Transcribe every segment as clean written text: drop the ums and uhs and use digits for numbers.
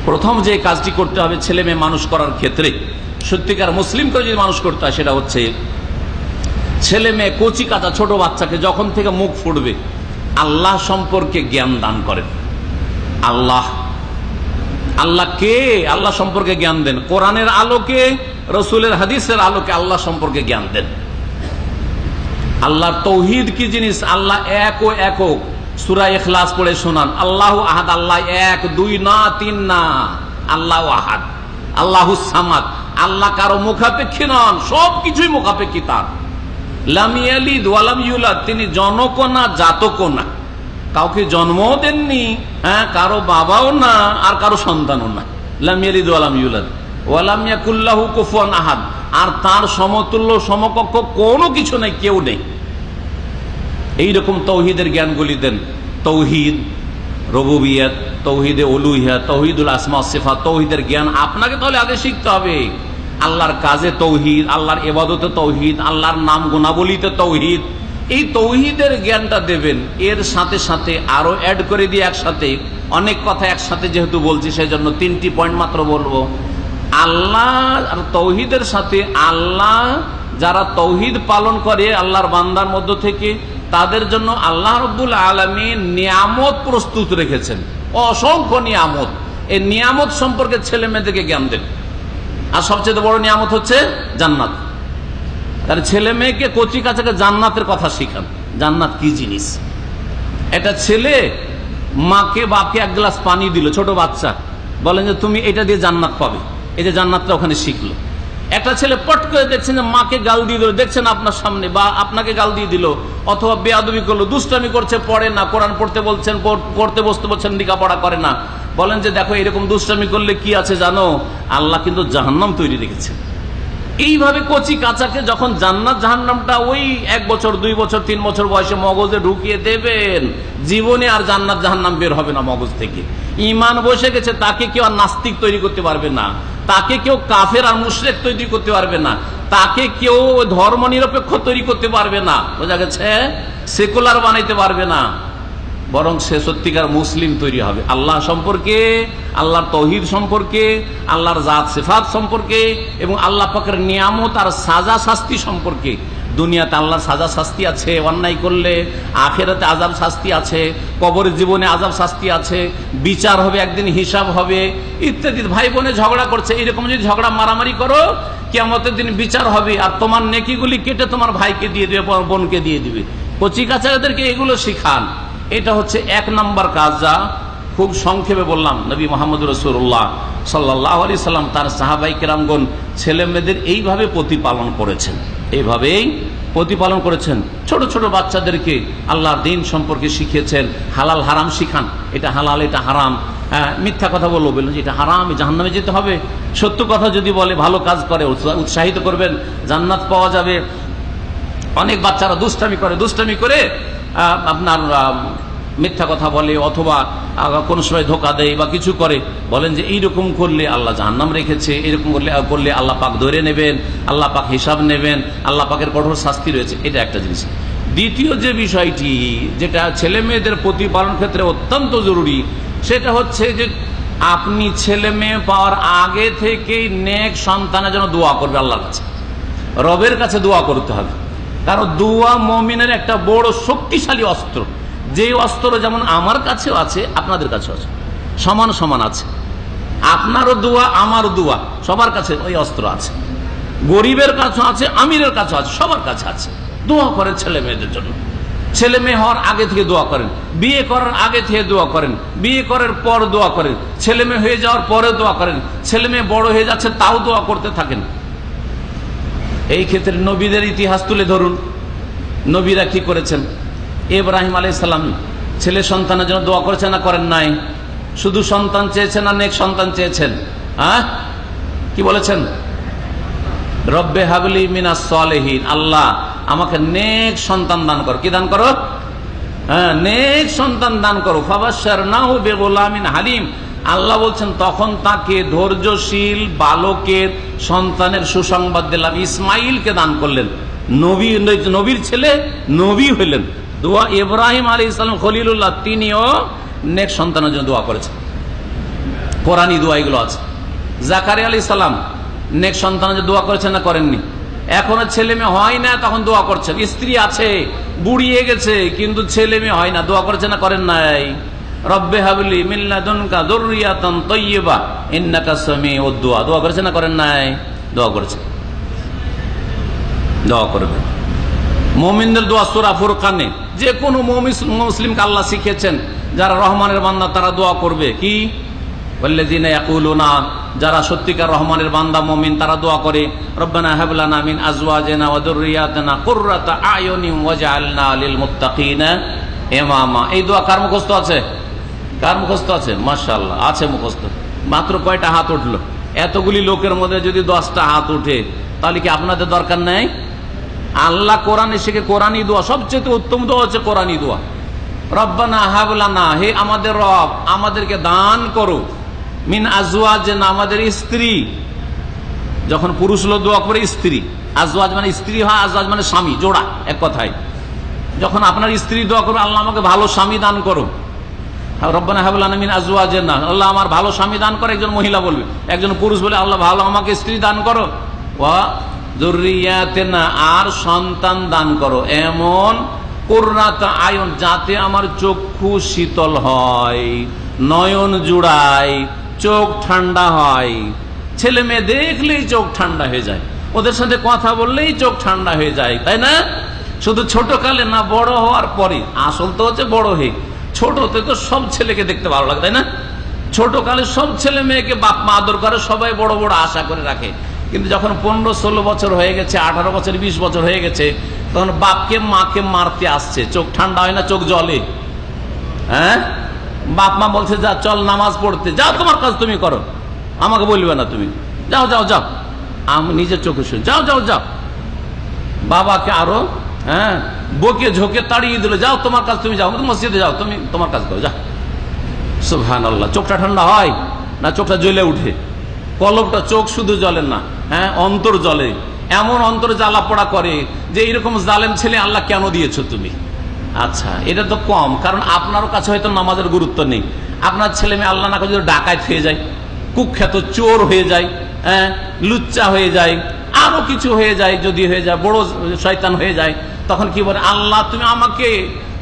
প্রথম যে কাজটি করতে হবে ছেলে মেয়ে মানুষ করার ক্ষেত্রে, সত্যিকার মুসলিম করে যদি মানুষ করতে হয়, সেটা হচ্ছে ছেলে মেয়ে কচি কাঁচা ছোট বাচ্চাকে যখন থেকে মুখ ফুটবে আল্লাহ সম্পর্কে জ্ঞান দান করেন। আল্লাহ কে, আল্লাহ সম্পর্কে জ্ঞান দেন। কোরআনের আলোকে, রসুলের হাদিসের আলোকে আল্লাহ সম্পর্কে জ্ঞান দেন। আল্লাহর তৌহিদ কি জিনিস, আল্লাহ এক ও একক। সূরা ইখলাস পড়ে শোনান, আল্লাহু আহাদ, আল্লাহ এক, দুই না, তিন না, আল্লাহু আহাদ, আল্লাহুস সামাদ। আল্লাহ কারো মুখাপেক্ষী নন, সবকিছুই মুখাপেক্ষী তার। লাম ইয়ালিদ ওয়া লাম ইউলাদ, তিনি জনক না জাতক না, কাউকে জন্মও দেননি, কারো বাবাও না আর কারো সন্তানও না। লাম ইয়ালিদ ওয়া লাম ইউলাদ ওয়া লাম ইয়াকুল লাহু কুফুয়ান আহাদ, আর তার সমতুল্য সমকক্ষ কোনো কিছু নেই, কেউ নেই। এইরকম তৌহিদের জ্ঞানগুলি দেন। তৌহিদ রুবুবিয়ত, তৌহিদে উলুহিয়ত, তৌহিদুল আসমা ওয়াস সিফাত, তৌহিদের জ্ঞান আপনাকে তাহলে আগে শিখতে হবে। আল্লাহর কাজে তৌহিদ, আল্লাহর ইবাদতে তৌহিদ, আল্লাহর নাম গুণাবলীতে তৌহিদ। এই তৌহিদের জ্ঞানটা দেবেন, এর সাথে সাথে আরো অ্যাড করে দিয়ে একসাথে অনেক কথা একসাথে যেহেতু বলছি সেজন্য 3টি পয়েন্ট মাত্র বলবো। আল্লাহ আর তৌহিদের সাথে আল্লাহ যারা তৌহিদ পালন করে আল্লাহর বান্দার মধ্য থেকে, তাদের জন্য আল্লাহ রাব্বুল আলামিন নিয়ামত প্রস্তুত রেখেছেন, অসংখ্য নিয়ামত। এই নিয়ামত সম্পর্কে ছেলে মেয়েদেরকে জ্ঞান দেন। আর সবচেয়ে বড় নিয়ামত হচ্ছে জান্নাত। তার ছেলে মেয়েকে কচি কাচাকে জান্নাতের কথা শিখান। জান্নাত কি জিনিস? একটা ছেলে মাকে বাপকে এক গ্লাস পানি দিল, ছোট বাচ্চা, বলেন যে তুমি এটা দিয়ে জান্নাত পাবে, এই যে জান্নাতটা ওখানে শিখলো। একটা ছেলে পট করে দেখছেন যে মাকে গাল দিয়ে দিল, দেখছেন আপনার সামনে, বা আপনাকে গাল দিয়ে দিল, অথবা বেয়াদবি করলো, দুষ্টামি করছে, পড়ে না, কোরআন পড়তে বলছেন, পড়তে বসতে বলছেন, লেখাপড়া করে না, বলেন যে দেখো এরকম দুষ্টামি করলে কি আছে জানো, আল্লাহ কিন্তু জাহান্নাম তৈরি রেখেছে। এইভাবে কচি কাঁচাকে যখন জান্নাত জাহান্নামটা ওই 1 বছর 2 বছর 3 বছর বয়সে মগজে ঢুকিয়ে দেবেন, জীবনে আর জান্নাত জাহান্নাম বের হবে না মগজ থেকে। ঈমান বসে গেছে, তাকে কেউ আর নাস্তিক তৈরি করতে পারবে না, তাকে কেউ কাফের আর মুশরিক তৈরি করতে পারবে না, তাকে কেউ ধর্ম নিরপেক্ষ তৈরি করতে পারবে না, বোঝা গেছে, সেকুলার বানাইতে পারবে না, বরং সে সত্যিকার মুসলিম তৈরি হবে। আল্লাহ সম্পর্কে, আল্লাহর তৌহিদ সম্পর্কে, আল্লাহর জাত সিফাত সম্পর্কে এবং আল্লাহ পাকের নিয়ামত আর সাজা শাস্তি সম্পর্কে। দুনিয়াতে আল্লাহর সাজা শাস্তি আছে অন্যায় করলে, আখিরাতে আযাব শাস্তি আছে, কবরের জীবনে আযাব শাস্তি আছে, বিচার হবে, একদিন হিসাব হবে ইত্যাদি। ভাই বোনে ঝগড়া করছে, এরকম যদি ঝগড়া মারামারি করো, কিয়ামতের দিন বিচার হবে, আর তোমার নেকিগুলি কেটে তোমার ভাইকে দিয়ে দিবে, বোনকে দিয়ে দিবে। কচি কাচাদেরকে এগুলো শিখান। এটা হচ্ছে 1 নম্বর কাজ, যা খুব সংক্ষেপে বললাম। নবী মুহাম্মদ রাসূলুল্লাহ সাল্লাল্লাহু আলাইহি সাল্লাম তার সাহাবায়ে কেরামগণ ছেলে মেয়েদের এইভাবে প্রতিপালন করেছেন, এইভাবেই প্রতিপালন করেছেন। ছোট ছোট বাচ্চাদেরকে আল্লাহর দ্বীন সম্পর্কে শিখিয়েছেন। হালাল হারাম শিখান, এটা হালাল এটা হারাম। মিথ্যা কথা বলবো, বললেন যে এটা হারাম, জাহান্নামে যেতে হবে। সত্য কথা যদি বলে, ভালো কাজ করে, উৎসাহিত করবেন, জান্নাত পাওয়া যাবে। অনেক বাচ্চারা দুষ্টামি করে আপনার মিথ্যা কথা বলে, অথবা কোন সময় ধোকা দেয় বা কিছু করে, বলেন যে এইরকম করলে আল্লাহ জাহান্নাম রেখেছে, এরকম করলে আল্লাহ পাক ধরে নেবেন, আল্লাহ পাক হিসাব নেবেন, আল্লাহ পাকের কঠোর শাস্তি রয়েছে। এটা একটা জিনিস। দ্বিতীয় যে বিষয়টি, যেটা ছেলে মেয়েদের প্রতিপালন ক্ষেত্রে অত্যন্ত জরুরি, সেটা হচ্ছে যে আপনি ছেলে মেয়ে পাওয়ার আগে থেকেই নেক সন্তানের জন্য দোয়া করবে, আল্লাহর কাছে, রবের কাছে দোয়া করতে হবে। কারণ দোয়া মুমিনের একটা বড় শক্তিশালী অস্ত্র। যে অস্ত্র যেমন আমার কাছেও আছে, আপনাদের কাছেও আছে, সমান সমান আছে। আপনারও দোয়া, আমারও দোয়া, সবার কাছে ওই অস্ত্র আছে। গরিবের কাছে আছে, আমিরের কাছে আছে, সবার কাছে আছে। দোয়া করেন ছেলে মেয়েদের জন্য। ছেলে মেয়ে হওয়ার আগে থেকে দোয়া করেন, বিয়ে করার আগে থেকে দোয়া করেন, বিয়ে করার পর দোয়া করেন, ছেলে মেয়ে হয়ে যাওয়ার পরে দোয়া করেন, ছেলে মেয়ে বড় হয়ে যাচ্ছে তাও দোয়া করতে থাকেন। এই ক্ষেত্রে নবীদের ইতিহাস তুলে ধরুন, নবীরা কি করেছেন। ইব্রাহিম আলাইহিস সালাম ছেলে সন্তানের জন্য দোয়া করেছেন না করেন নাই? শুধু সন্তান চেয়েছেন না নেক সন্তান চেয়েছেন? কি বলেছেন? রব্বে হাবলি মিনাস সালিহিন, আল্লাহ আমাকে নেক সন্তান দান করো। কি দান করো? নেক সন্তান দান করো। ফাবাশশারনাহু বিগুলামিন হালিম, আল্লাহ বলছেন তখন তাকে ধৈর্যশীল বালকের সন্তানের সুসংবাদ দিলাম। ইসমাইলকে দান করলেন, নবীর ছেলে নবী হইলেন। দোয়া ইব্রাহিম আলাইহিস সালাম খলিলুল্লাহ, তিনিও নেক সন্তানের জন্য দোয়া করেছেন। কোরআনী দোয়া এগুলো আছে। জাকারিয়া আলাইহিস সালাম নেক সন্তানের দোয়া করেছেন না করেননি? এখনো ছেলে মেয়ে হয় না, তখন দোয়া করছেন। স্ত্রী আছে, বুড়িয়ে গেছে, কিন্তু ছেলে মেয়ে হয় না, দোয়া করেছেন না করেন নাই? রব্বে হাবলি মিন লাদুনকা যুররিয়াতান তাইয়্যিবা ইন্নাকা সামিউদ দুআ, দোয়া করেছেন না করেন নাই? দোয়া করেছেন, দোয়া করবেন। মুমিনদের দোয়া সূরা ফুরকানে যে কোনো মুসলিমকে আল্লাহ শিখিয়েছেন, যারা রহমানের বান্দা তারা দোয়া করবে কি? ওয়াল্লাযিনা ইয়াকুলুনা, যারা সত্যিকার রহমানের বান্দা মুমিন তারা দোয়া করে, রব্বানা হাব লানা মিন আজওয়াজিনা ওয়া যুররিয়াতিনা কুররাতা আয়ুনিন ওয়াজআলনা লিল মুত্তাকিনা ইমামা। এই দোয়া কার মুখস্থ আছে? কার মুখস্থ আছে? মাশাআল্লাহ, আছে মুখস্থ। মাত্র কয়টা হাত উঠলো? এতগুলি লোকের মধ্যে যদি 10টা হাত উঠে, তাহলে কি আপনাদের দরকার নেই? আল্লাহ কোরআনে শিখে কোরআনী দোয়া, সবচেয়ে উত্তম দোয়া হচ্ছে কোরআনী দোয়া। রব্বানা হাব লানা, হে আমাদের রব আমাদেরকে দান করো, মিন আজওয়াজিনা, আমাদের স্ত্রী। যখন পুরুষ লোক দোয়া করে স্ত্রী, আজওয়াজ মানে স্ত্রী হয়, আজওয়াজ মানে স্বামী, জোড়া, এক কথায়। যখন আপনার স্ত্রী দোয়া করো, আল্লাহ আমাকে ভালো স্বামী দান করো। রব্বানা হাব লানা মিন আজওয়াজিনা, আল্লাহ আমার ভালো স্বামী দান করো, একজন মহিলা বলবে। একজন পুরুষ বলে, আল্লাহ ভালো আমাকে স্ত্রী দান করো। ওয়া যুররিয়াতিনা, আর সন্তান দান করো এমন, কুররাতা আয়ুন, যাতে আমার চক্ষু শীতল হয়, নয়ন জুড়ায়, চোখ ঠান্ডা হয়। ছেলে মেয়ে দেখলেই চোখ ঠান্ডা হয়ে যায়, ওদের সাথে কথা বললেই চোখ ঠান্ডা হয়ে যায়, তাই না? শুধু ছোট কালে না, বড় হওয়ার পরে। আসল তো হচ্ছে বড় হয়ে। ছোটতে তো সব ছেলেকে দেখতে ভালো লাগে, তাই না? ছোট কালে সব ছেলে মেয়েকে বাপ মা আদর করে, সবাই বড় বড় আশা করে রাখে। কিন্তু যখন 15-16 বছর হয়ে গেছে, 18 বছর 20 বছর হয়ে গেছে, তখন বাপকে মাকে মারতে আসছে, চোখ ঠান্ডা হয় না, চোখ জ্বলে। হ্যাঁ, বাপ মা বলছে যা চল নামাজ পড়তে, যাও তোমার কাজ তুমি করো, আমাকে বলবে না তুমি, যাও যাও যাও। আমি নিজের চোখে শুনি, যাও যাও যাও। বাবাকে আরো বকে ঝোঁকে তাড়িয়ে দিল, যাও তোমার কাজ তুমি যাও, মসজিদে যাও, তুমি তোমার কাজ করো, যাও। সুবহানাল্লাহ। চোখটা ঠান্ডা হয় না, চোখটা জ্বলে উঠে। কলবটা, চোখ শুধু জ্বলে না, অন্তর জ্বলে। এমন অন্তর জ্বালা পোড়া করে যে এরকম জালেম ছেলে আল্লাহ কেন দিয়েছো তুমি? আচ্ছা, এটা তো কম, কারণ আপনার কাছে হয়তো নামাজের গুরুত্ব নেই। আপনার ছেলে মেয়ে আল্লাহ না করে যদি ডাকাত হয়ে যায়, কুখ্যাত চোর হয়ে যায়, লুচ্চা হয়ে যায়, আরো কিছু হয়ে যায়, যদি হয়ে যায় বড় শয়তান হয়ে যায়, তখন কি বলে, আল্লাহ তুমি আমাকে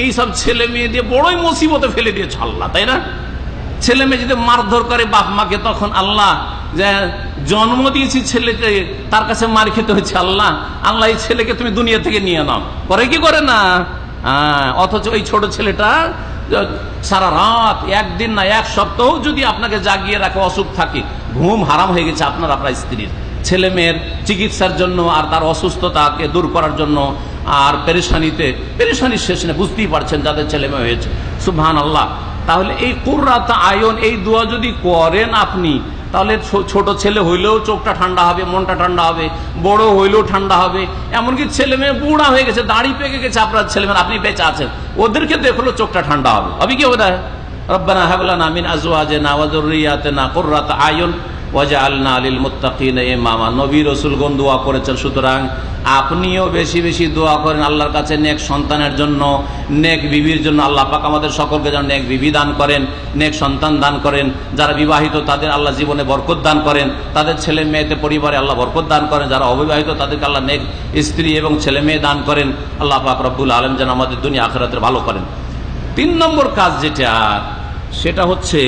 এই সব ছেলে মেয়ে দিয়ে বড়ই মুসিবতে ফেলে দিয়েছ আল্লাহ, তাই না? ছেলে মেয়ে যদি মারধর করে বাপ মাকে, তখন আল্লাহ যে জন্ম দিয়েছি ছেলেকে, তার কাছে মার খেতে হয়েছে, আল্লাহ আল্লাহ এই ছেলেকে তুমি দুনিয়া থেকে নিয়ে নাও। করে কি করে না? অথচ ওই ছোট ছেলেটা সারা রাত, একদিন না এক সপ্তাহ যদি আপনাকে জাগিয়ে রাখে, অসুখ থাকে, ঘুম হারাম হয়ে গেছে আপনার স্ত্রীর। ছেলে মেয়ের চিকিৎসার জন্য আর তার অসুস্থতাকে দূর করার জন্য আর পেরেশানির শেষ নেই, বুঝতেই পারছেন যাদের ছেলে মেয়ে হয়েছে। সুবহানাল্লাহ। তাহলে এই কুররাতা আয়ুন, এই দোয়া যদি করেন আপনি, তাহলে ছোট ছেলে হইলেও চোখটা ঠান্ডা হবে, মনটা ঠান্ডা হবে, বড় হইলেও ঠান্ডা হবে। এমনকি ছেলে মেয়ে বুড়া হয়ে গেছে, দাড়ি পেকে গেছে আপনার ছেলে মেয়ে, আপনি বেঁচে আছেন, ওদেরকে দেখলো চোখটা ঠান্ডা হবে। হবে কি ওটা? রব্বানা হাব লানা মিন আজওয়াজিনা ওয়া যুররিয়াতিনা কুররাতা আয়ুন ওয়াজআলনা লিল মুত্তাকিনা ইমামা। নবী রাসূলগণ দোয়া করেছেন, সুতরাং আপনিও বেশি বেশি দোয়া করেন আল্লাহর কাছে নেক সন্তানের জন্য, নেক বিবির জন্য। আল্লাহ পাক আমাদের সকলকে যেন নেক বিবি দান করেন, নেক সন্তান দান করেন। যারা বিবাহিত তাদের আল্লাহ জীবনে বরকত দান করেন, তাদের ছেলে মেয়েতে পরিবারে আল্লাহ বরকত দান করেন। যারা অবিবাহিত তাদেরকে আল্লাহ নেক স্ত্রী এবং ছেলে মেয়ে দান করেন। আল্লাহ পাক রব্বুল আলামিন যেন আমাদের দুনিয়া আখিরাতের ভালো করেন। 3 নম্বর কাজ যেটা, সেটা হচ্ছে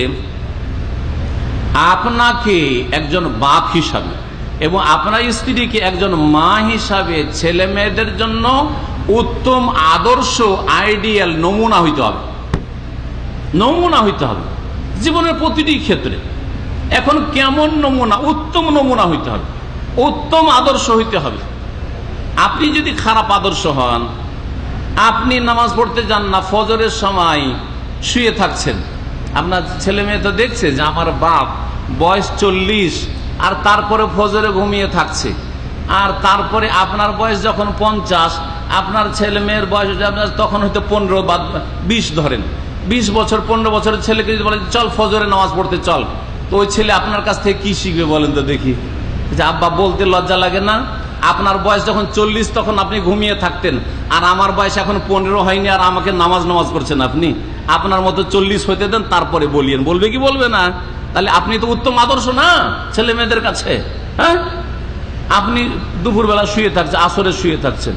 আপনাকে একজন বাপ হিসাবে এবং আপনার স্ত্রীকে একজন মা হিসাবে ছেলে মেয়েদের জন্য উত্তম আদর্শ, আইডিয়াল নমুনা হইতে হবে। নমুনা হইতে হবে জীবনের প্রতিটি ক্ষেত্রে। এখন কেমন নমুনা? উত্তম নমুনা হইতে হবে, উত্তম আদর্শ হইতে হবে। আপনি যদি খারাপ আদর্শ হন, আপনি নামাজ পড়তে যান না, ফজরের সময় শুয়ে থাকছেন, আপনার ছেলে মেয়ে তো দেখছে যে আমার বাপ বয়স 40 আর তারপরে ফজরে ঘুমিয়ে থাকছে, আর তারপরে আপনার বয়স যখন 50, আপনার ছেলে মেয়ের বয়স তখন হয়তো 15 বা 20 ধরেন, 20 বছর 15 বছরের ছেলেকে যদি বলেন চল ফজরে নামাজ পড়তে চল, তো ওই ছেলে আপনার কাছ থেকে কি শিখবে বলেন তো দেখি? যে আব্বা বলতে লজ্জা লাগে না? আপনার বয়স যখন 40 তখন আপনি ঘুমিয়ে থাকতেন, আর আমার বয়স এখন 15 হয়নি, আর আমাকে নামাজ করছেন আপনি। আপনার মতো 40 হইতে দেন, তারপরে বলিয়েন। বলবে কি বলবে না? তাহলে আপনি তো উত্তম আদর্শ না ছেলে মেয়েদের কাছে। হ্যাঁ, আপনি দুপুরবেলা শুয়ে থাকছেন, আসরে শুয়ে থাকছেন,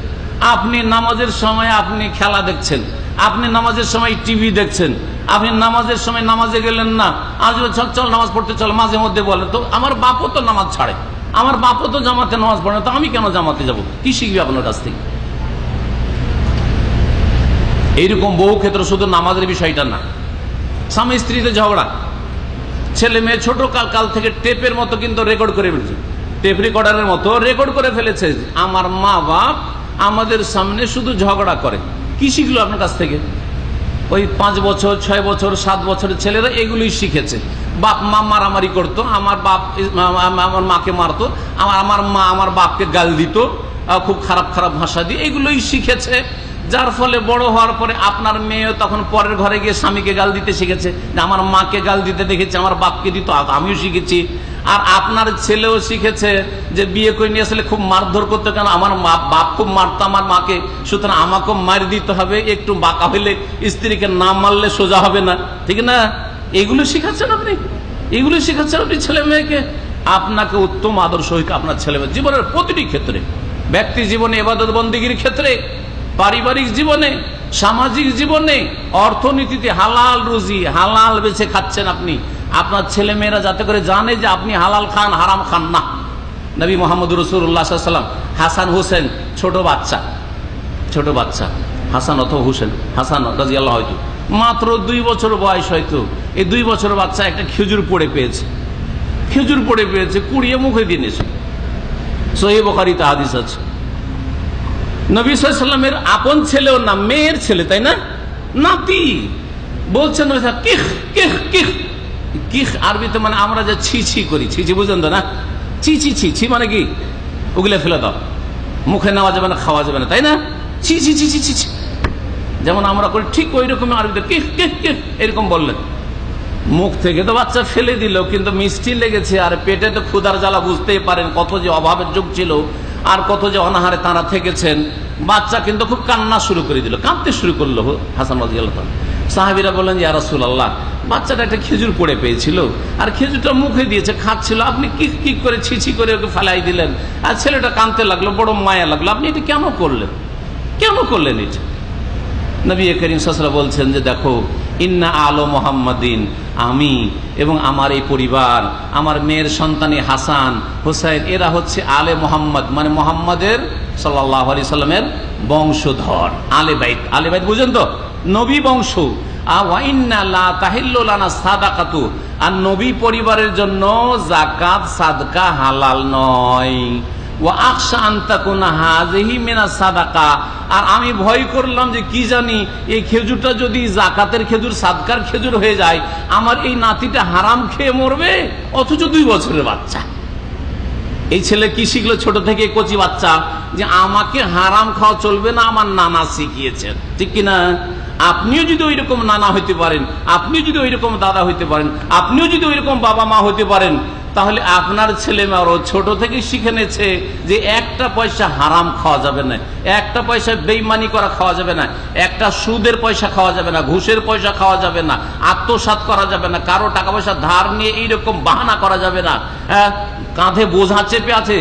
আপনি নামাজের সময় আপনি খেলা দেখছেন, আপনি নামাজের সময় টিভি দেখছেন, আপনি নামাজের সময় নামাজে গেলেন না, আজ চল নামাজ পড়তে চল, মাঝে মধ্যে বলে তো আমার বাপও তো নামাজ ছাড়ে, আমার বাপও তো জামাতে নামাজ পড়ে না, তো আমি কেন জামাতে যাব? কি শিখবে আপনার কাছ থেকে? এইরকম বহু ক্ষেত্র, শুধু নামাজের বিষয়টা না, স্বামী স্ত্রীতে ঝগড়া, ছেলে মেয়ে ছোট কাল থেকে টেপের মতো কিন্তু রেকর্ড করে ফেলেছে, টেপ রেকর্ডারের মতো রেকর্ড করে ফেলেছে। আমার মা বাপ আমাদের সামনে শুধু ঝগড়া করে। কি শিখলো আপনার কাছ থেকে? ওই 5 বছর 6 বছর 7 বছরের ছেলেরা এগুলোই শিখেছে। বাপ মা মারামারি করতো, আমার বাপ আমার মাকে মারতো, আমার মা আমার বাপকে গাল দিত খুব খারাপ খারাপ ভাষা দিয়ে, এগুলোই শিখেছে। যার ফলে বড় হওয়ার পরে আপনার মেয়ে তখন পরের ঘরে গিয়ে স্বামীকে গাল দিতে শিখেছে, আমার মাকে গাল দিতে দেখেছি, আমার বাপকে দিত, আমিও শিখেছি। আর আপনার ছেলেও শিখেছে যে বিয়ে করে নিয়ে আসলে খুব মারধর করতে, কেন আমার বাপ খুব মারতো আমার মাকে, সুতরাং আমাকেও মার দিতে হবে, একটু বাঁকা হইলে স্ত্রীকে না মারলে সোজা হবে না, ঠিক না? এগুলো শিখাচ্ছেন আপনি, এগুলো শিখাচ্ছেন আপনি ছেলে মেয়েকে। আপনাকে উত্তম আদর্শ হইতে আপনার ছেলে মেয়ে জীবনের প্রতিটি ক্ষেত্রে, ব্যক্তি জীবনে, ইবাদত বন্দেগীর ক্ষেত্রে, পারিবারিক জীবনে, সামাজিক জীবনে, অর্থনীতিতে হালাল রুজি হালাল বেছে খাচ্ছেন আপনি। আপনার ছেলে মেয়েরা যাতে করে জানে যে আপনি হালাল খান, হারাম খান না। নবী মোহাম্মদ রাসূলুল্লাহ সাল্লাল্লাহু আলাইহি ওয়াসাল্লাম, হাসান হোসেন ছোট বাচ্চা হাসান অথবা হোসেন, হাসান রাদিয়াল্লাহু আনহু মাত্র 2 বছর বয়স, হয়তো এই 2 বছর বাচ্চা একটা খেজুর পড়ে পেয়েছে, কুড়িয়ে মুখে দিয়েছে। সহিহ বুখারীতে হাদিস আছে। নবী সাল্লাল্লাহু আলাইহি ওয়াসাল্লামের আপন ছেলেও না, মেয়ের ছেলে, তাই না, নাতি, বলছেন কিখ কিখ কিখ। কিখ আরবিতে মানে আমরা যা ছি ছি করি, ছি ছি বুঝলেন তো না, ছি ছি ছি ছি মানে কি, ওগুলো ফেলে দাও, মুখে নেওয়া যাবে না, খাওয়া যাবে না, তাই না, ছি ছি ছি ছি ছি ছি, যেমন আমরা করি ঠিক ওই রকম আরবিতে কিখ কিখ কিখ এরকম বললেন। মুখ থেকে তো বাচ্চা ফেলে দিল, কিন্তু মিষ্টি লেগেছে, আর পেটে তো ক্ষুধার জ্বালা, বুঝতেই পারেন কত যে অভাবের যুগ ছিল, আর কত যে অনাহারে তারা থেকেছেন। বাচ্চা কিন্তু খুব কান্না শুরু করে দিল, কাঁদতে শুরু করলো হাসান রাদিয়াল্লাহু আনহু। সাহাবীরা বললেন, ইয়া রাসূলুল্লাহ, বাচ্চাটা একটা খেজুর পড়ে পেয়েছিল, আর খেজুরটা মুখে দিয়েছে, খাচ্ছিল, আপনি কি কি করে ছিছি করে ওকে ফেলাই দিলেন, আর ছেলেটা কাঁদতে লাগলো, বড় মায়া লাগলো, আপনি এটা কেন করলেন এটা? নবী করিম সাল্লাল্লাহু আলাইহি ওয়াসাল্লাম বলছেন যে দেখো, ইন্না আলো মুহাম্মাদিন, আমি এবং আমার এই পরিবার, আমার মেয়ের সন্তানী হাসান হোসেন, এরা হচ্ছে আলে মোহাম্মদ, মানে মোহাম্মদের সাল্লাল্লাহু আলাইহি সাল্লামের বংশধর, আলে বাইত। আলে বাইত বুঝেন তো, নবী বংশ। ওয়া ইন্না লা তাহিল্লু লানা সাদাকাতু, আর নবী পরিবারের জন্য যাকাত সাদকা হালাল নয়। ওয়া আখশা আন তাকুনা হাযিহি মিনাস সাদাকা, আর আমি ভয় করলাম যে কি জানি এই খেজুরটা যদি যাকাতের খেজুর, সাদকার খেজুর হয়ে যায়, আমার এই নাতিটা হারাম খেয়ে মরবে, অথচ 2 বছরের বাচ্চা। এই ছেলে কি শিখলো ছোট থেকে, কচি বাচ্চা, যে আমাকে হারাম খাওয়া চলবে না, আমার নানা শিখিয়েছেন, ঠিক কিনা? আপনিও যদি ওই রকম নানা হইতে পারেন, আপনিও যদি ওই রকম দাদা হইতে পারেন, আপনিও যদি ওই রকম বাবা মা হইতে পারেন, তাহলে আপনার ছেলে মেয়েরাও ছোট থেকে শিখে নিয়েছে যে একটা পয়সা হারাম খাওয়া যাবে না, একটা পয়সা বেইমানি করা খাওয়া যাবে না, একটা সুদের পয়সা খাওয়া যাবে না, ঘুষের পয়সা খাওয়া যাবে না, আত্মসাৎ করা যাবে না, কারো টাকা পয়সা ধার নিয়ে এইরকম বাহানা করা যাবে না। হ্যাঁ, কাঁধে বোঝা চেপে আছে,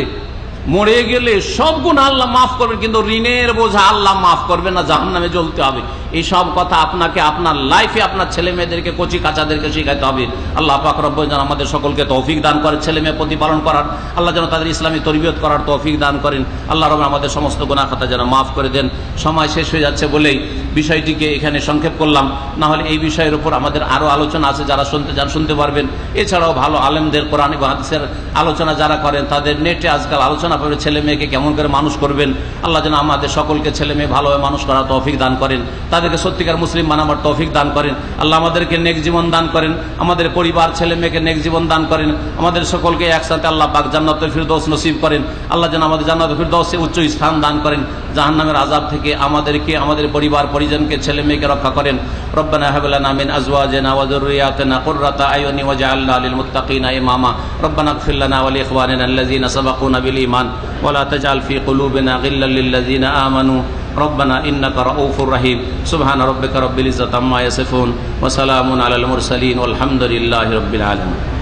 মরে গেলে সব গুনাহ আল্লাহ মাফ করবেন, কিন্তু ঋণের বোঝা আল্লাহ মাফ করবে না, জাহান্নামে জ্বলতে হবে। এই সব কথা আপনাকে আপনার লাইফে আপনার ছেলে মেয়েদেরকে, কচি কাচাদেরকে শেখাতে হবে। আল্লাহ পাক রব্বুল যেন আমাদের সকলকে তৌফিক দান করেন ছেলে মেয়ে প্রতিপালন করার, আল্লাহ যেন তাদের ইসলামী তরবিয়ত করার তৌফিক দান করেন। আল্লাহ রব্বুল আমাদের সমস্ত গুনাহ খাতা যেন মাফ করে দেন। সময় শেষ হয়ে যাচ্ছে বলেই বিষয়টিকে এখানে সংক্ষেপ করলাম, না হলে এই বিষয়ের উপর আমাদের আরো আলোচনা আছে, যারা শুনতে পারবেন। এছাড়াও ভালো আলেমদের কোরআন এবং হাদিসের আলোচনা যারা করেন, তাদের নেটে আজকাল আলোচনা পাবে ছেলে মেয়েকে কেমন করে মানুষ করবেন। আল্লাহ যেন আমাদের সকলকে ছেলে মেয়ে ভালোভাবে মানুষ করার তৌফিক দান করেন, তাদেরকে সত্যিকার মুসলিম বানাবার তৌফিক দান করেন। আল্লাহ আমাদেরকে নেক জীবন দান করেন, আমাদের পরিবার ছেলে মেয়েকে নেক জীবন দান করেন, আমাদের সকলকে একসাথে আল্লাহ পাক জান্নাতুল ফিরদৌস নসিব করেন। আল্লাহ যেন আমাদের জান্নাতুল ফিরদৌসে উচ্চ স্থান দান করেন, জাহান্নামের আযাব থেকে আমাদেরকে, আমাদের পরিবার পরিজনকে, ছেলে মেয়েকে রক্ষা করেন। রব্বানা হাব লানা মিন আজওয়াজিনা ওয়া যুররিয়াতিনা কুররাতা আয়ুনি ওয়াজআলনা লিল মুত্তাকিনা ইমামা। রব্বানা ইগফির লানা ওয়া লিইখওয়ানিনা আল্লাযীনা সাবাকুনা বিল ঈমান ওয়া লা তাজআল ফি কুলুবিনা গিল্লাল লিল লাযীনা আমানু রব্বানা ইন্নাকা রাউফুর রহিম। সুবহানা রাব্বিকা রাব্বিল ইজ্জাতি আম্মা ইয়াসিফুন ওয়া সালামুন আলাল মুরসালিন ওয়াল হামদুলিল্লাহি রাব্বিল আলামিন।